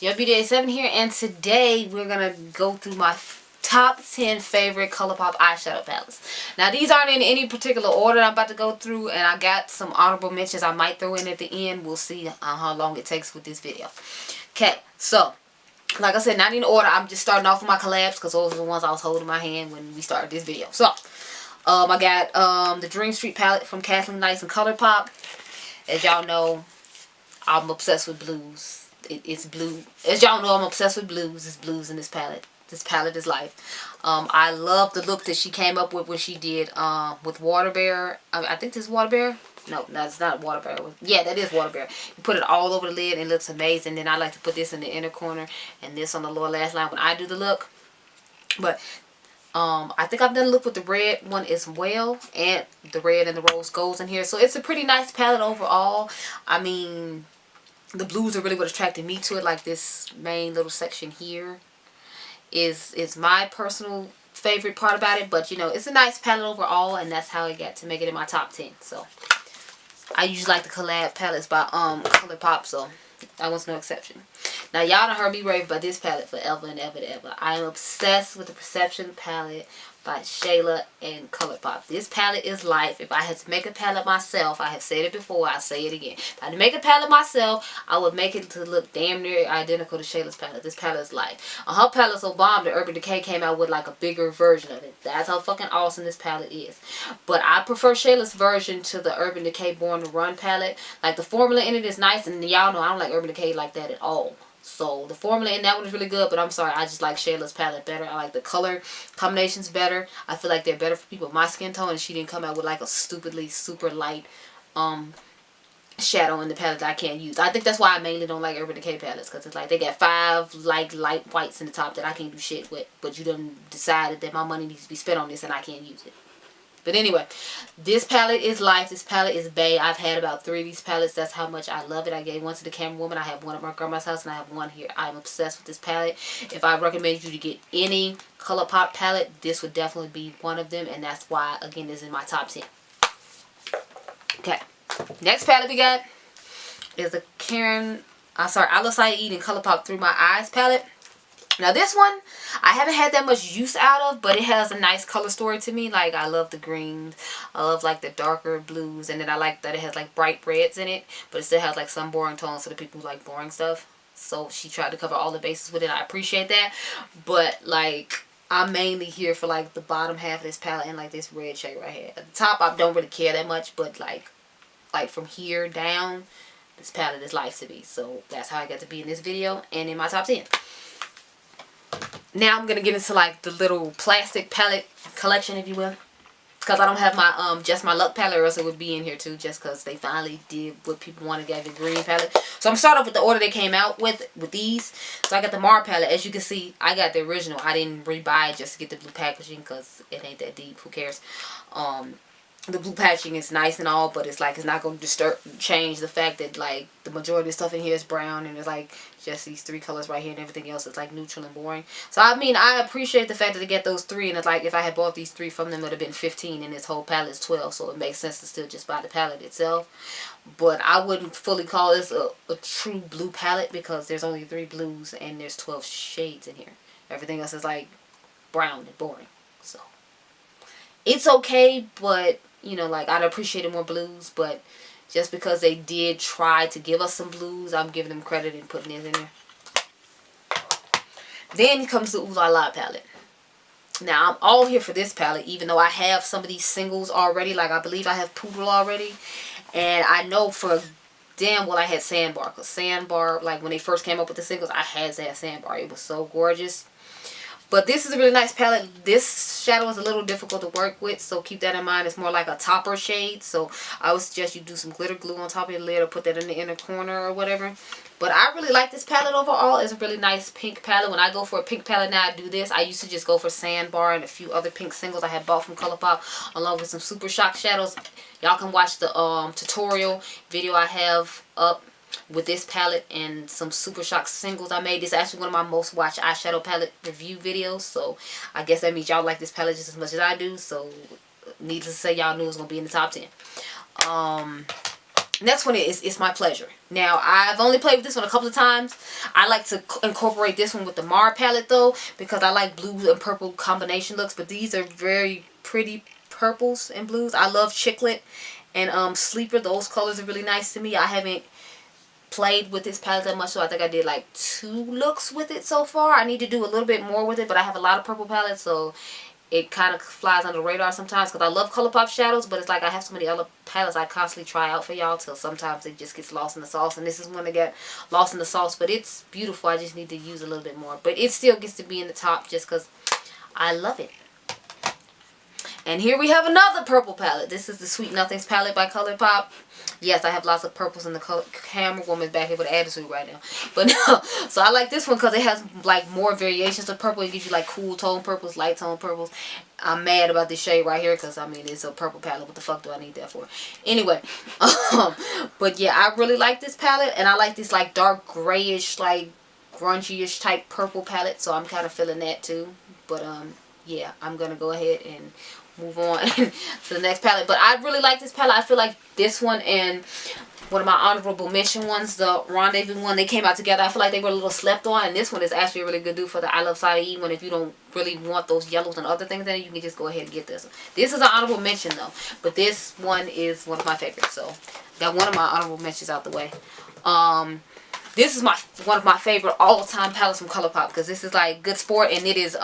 Your Beauty 87 here, and today we're gonna go through my top 10 favorite Colourpop eyeshadow palettes. Now these aren't in any particular order I'm about to go through, and I got some honorable mentions I might throw in at the end. We'll see how long it takes with this video. Okay, so like I said, not in order. I'm just starting off with my collabs because those are the ones I was holding in my hand when we started this video. So I got the Dream Street palette from Kathleen Nice and Colourpop. As y'all know, I'm obsessed with blues. It's blue. As y'all know, I'm obsessed with blues. It's blues in this palette. This palette is life. I love the look that she came up with when she did with Water Bear. I think this is Water Bear. No, it's not Water Bear. Yeah, that is Water Bear. You put it all over the lid and it looks amazing. Then I like to put this in the inner corner and this on the lower lash line when I do the look. But I think I've done a look with the red one as well, and the red and the rose golds in here. So it's a pretty nice palette overall. I mean, the blues are really what attracted me to it. Like this main little section here is my personal favorite part about it. But you know, it's a nice palette overall, and that's how I got to make it in my top 10. So I usually like the collab palettes by Colourpop, so that was no exception. Now y'all done heard me rave about this palette forever and ever and ever. I am obsessed with the Perception palette by Shayla and Colourpop. This palette is life. If I had to make a palette myself, I have said it before, I'll say it again. If I had to make a palette myself, I would make it to look damn near identical to Shayla's palette. This palette is life. Her palette's so bomb that Urban Decay came out with like a bigger version of it. That's how fucking awesome this palette is. But I prefer Shayla's version to the Urban Decay Born to Run palette. Like the formula in it is nice, and y'all know I don't like Urban Decay like that at all. So the formula in that one is really good, but I'm sorry, I just like Shayla's palette better. I like the color combinations better. I feel like they're better for people with my skin tone, and she didn't come out with like a stupidly super light shadow in the palette that I can't use. I think that's why I mainly don't like Urban Decay palettes, because it's like they got 5 like light whites in the top that I can't do shit with, but you done decided that my money needs to be spent on this and I can't use it. But anyway, this palette is life. This palette is bae. I've had about 3 of these palettes. That's how much I love it. I gave one to the camera woman. I have one at my grandma's house, and I have one here. I'm obsessed with this palette. If I recommend you to get any Colourpop palette, this would definitely be one of them, and that's why, again, this is in my top 10. Okay, next palette we got is the I Love Saeed and Colourpop Through My Eyes palette. Now this one, I haven't had that much use out of, but it has a nice color story to me. Like, I love the greens. I love like the darker blues, and then I like that it has like bright reds in it, but it still has like some boring tones for the people who like boring stuff. So she tried to cover all the bases with it. I appreciate that. But like, I'm mainly here for like the bottom half of this palette and like this red shade right here. At the top, I don't really care that much, but like from here down, this palette is life to me. So that's how I got to be in this video and in my top 10. Now I'm going to get into like the little plastic palette collection, if you will. Because I don't have my Just My Luck palette, or else it would be in here too, just because they finally did what people wanted, get the green palette. So I'm starting off with the order they came out with these. So I got the Mar palette. As you can see, I got the original. I didn't rebuy it just to get the blue packaging because it ain't that deep. Who cares? The blue packaging is nice and all, but it's like it's not going to change the fact that like the majority of stuff in here is brown, and it's like just these 3 colors right here, and everything else is like neutral and boring. So I mean, I appreciate the fact that they get those 3, and it's like if I had bought these 3 from them, it would have been 15, and this whole palette is 12, so it makes sense to still just buy the palette itself. But I wouldn't fully call this a true blue palette, because there's only 3 blues and there's 12 shades in here. Everything else is like brown and boring. So it's okay, but you know, like, I'd appreciate more blues, but just because they did try to give us some blues, I'm giving them credit in putting it in there. Then comes the Ooh La La palette. Now, I'm all here for this palette, even though I have some of these singles already. Like, I believe I have Poodle already. And I know for damn well I had Sandbar. Because Sandbar, like, when they first came up with the singles, I had that Sandbar. It was so gorgeous. But this is a really nice palette. This shadow is a little difficult to work with, so keep that in mind. It's more like a topper shade, so I would suggest you do some glitter glue on top of your lid or put that in the inner corner or whatever. But I really like this palette overall. It's a really nice pink palette. When I go for a pink palette now, I do this. I used to just go for Sandbar and a few other pink singles I had bought from Colourpop, along with some Super Shock shadows. Y'all can watch the tutorial video I have up with this palette and some Super Shock singles I made. This is actually one of my most watched eyeshadow palette review videos, so I guess that means y'all like this palette just as much as I do. So needless to say, y'all knew it was going to be in the top 10. Next one is It's My Pleasure. Now, I've only played with this one a couple of times. I like to incorporate this one with the Mar palette, though, because I like blue and purple combination looks. But these are very pretty purples and blues. I love Chiclet and Sleeper. Those colors are really nice to me. I haven't played with this palette that much, so I think I did like 2 looks with it so far. I need to do a little bit more with it, but I have a lot of purple palettes, so it kind of flies under the radar sometimes because I love Colourpop shadows, but it's like I have so many other palettes I constantly try out for y'all till sometimes it just gets lost in the sauce, and this is one that got lost in the sauce, but it's beautiful. I just need to use a little bit more, but it still gets to be in the top just because I love it. And here we have another purple palette. This is the Sweet Nothings palette by Colourpop. Yes, I have lots of purples in the color. Camera woman's back here with an attitude right now. But no, so I like this one because it has like more variations of purple. It gives you like cool tone purples, light tone purples. I'm mad about this shade right here because I mean it's a purple palette. What the fuck do I need that for? Anyway, but yeah, I really like this palette, and I like this like dark grayish, like grungy-ish type purple palette. So I'm kind of feeling that too. But yeah, I'm gonna go ahead and move on to the next palette. But I really like this palette. I feel like this one and one of my honorable mention ones, the Rendezvous one, they came out together. I feel like they were a little slept on, and this one is actually a really good dude for the I Love Saeed one. If you don't really want those yellows and other things in it, you can just go ahead and get this one. This is an honorable mention though, but this one is one of my favorites, so got one of my honorable mentions out the way. This is one of my favorite all-time palettes from Colourpop because this is like good sport, and it is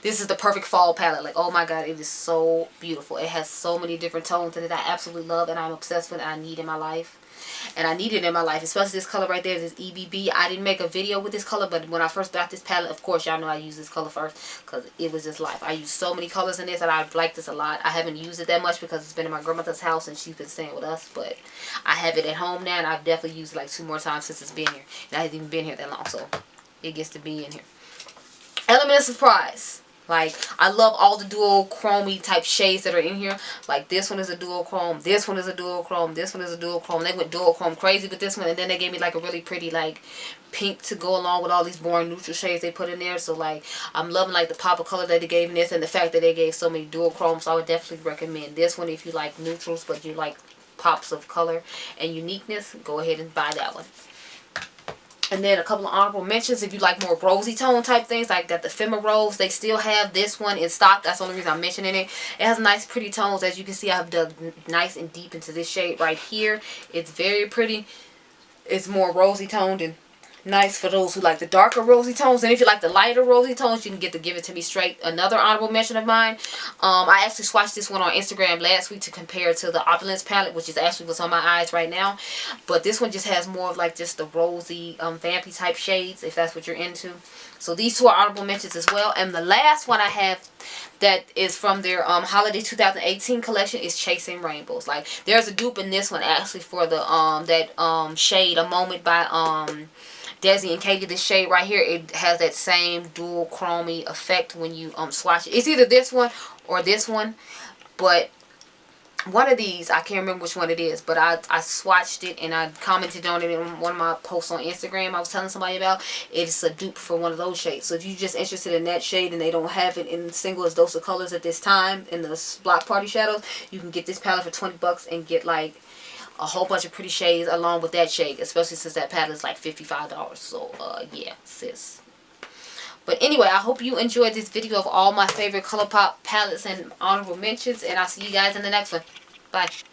this is the perfect fall palette. Like, oh my god, it is so beautiful. It has so many different tones in it I absolutely love and I'm obsessed with and I need in my life. And I need it in my life, especially this color right there, this EBB. I didn't make a video with this color, but when I first got this palette, of course, y'all know I used this color first because it was just life. I used so many colors in this and I like this a lot. I haven't used it that much because it's been in my grandmother's house and she's been staying with us, but I have it at home now and I've definitely used it like 2 more times since it's been here. And I haven't even been here that long, so it gets to be in here. Element of Surprise. Like, I love all the dual chromey type shades that are in here. Like, this one is a dual chrome. This one is a dual chrome. This one is a dual chrome. They went dual chrome crazy with this one. And then they gave me, like, a really pretty, like, pink to go along with all these boring neutral shades they put in there. So, like, I'm loving, like, the pop of color that they gave in this. And the fact that they gave so many dual chromes. So, I would definitely recommend this one if you like neutrals, but you like pops of color and uniqueness. Go ahead and buy that one. And then a couple of honorable mentions if you like more rosy tone type things. Like got the Femme Rose. They still have this one in stock. That's the only reason I'm mentioning it. It has nice pretty tones. As you can see, I've dug nice and deep into this shade right here. It's very pretty. It's more rosy toned and nice for those who like the darker rosy tones. And if you like the lighter rosy tones, you can get the Give It To Me Straight. Another honorable mention of mine. I actually swatched this one on Instagram last week to compare to the Opulence palette, which is actually what's on my eyes right now. But this one just has more of like just the rosy, vampy type shades, if that's what you're into. So these 2 are honorable mentions as well. And the last one I have that is from their holiday 2018 collection is Chasing Rainbows. Like, there's a dupe in this one actually for the shade A Moment by Desi and Katie. This shade right here, it has that same dual chromey effect when you swatch it. It's either this one or this one, but one of these, I can't remember which one it is, but I swatched it and I commented on it in one of my posts on Instagram I was telling somebody about. It's a dupe for one of those shades. So if you're just interested in that shade and they don't have it in single as dose of colors at this time in the Block Party shadows, you can get this palette for 20 bucks and get like a whole bunch of pretty shades along with that shade, especially since that palette is like $55. So yeah, sis. But anyway, I hope you enjoyed this video of all my favorite Colourpop palettes and honorable mentions, and I'll see you guys in the next one. Bye.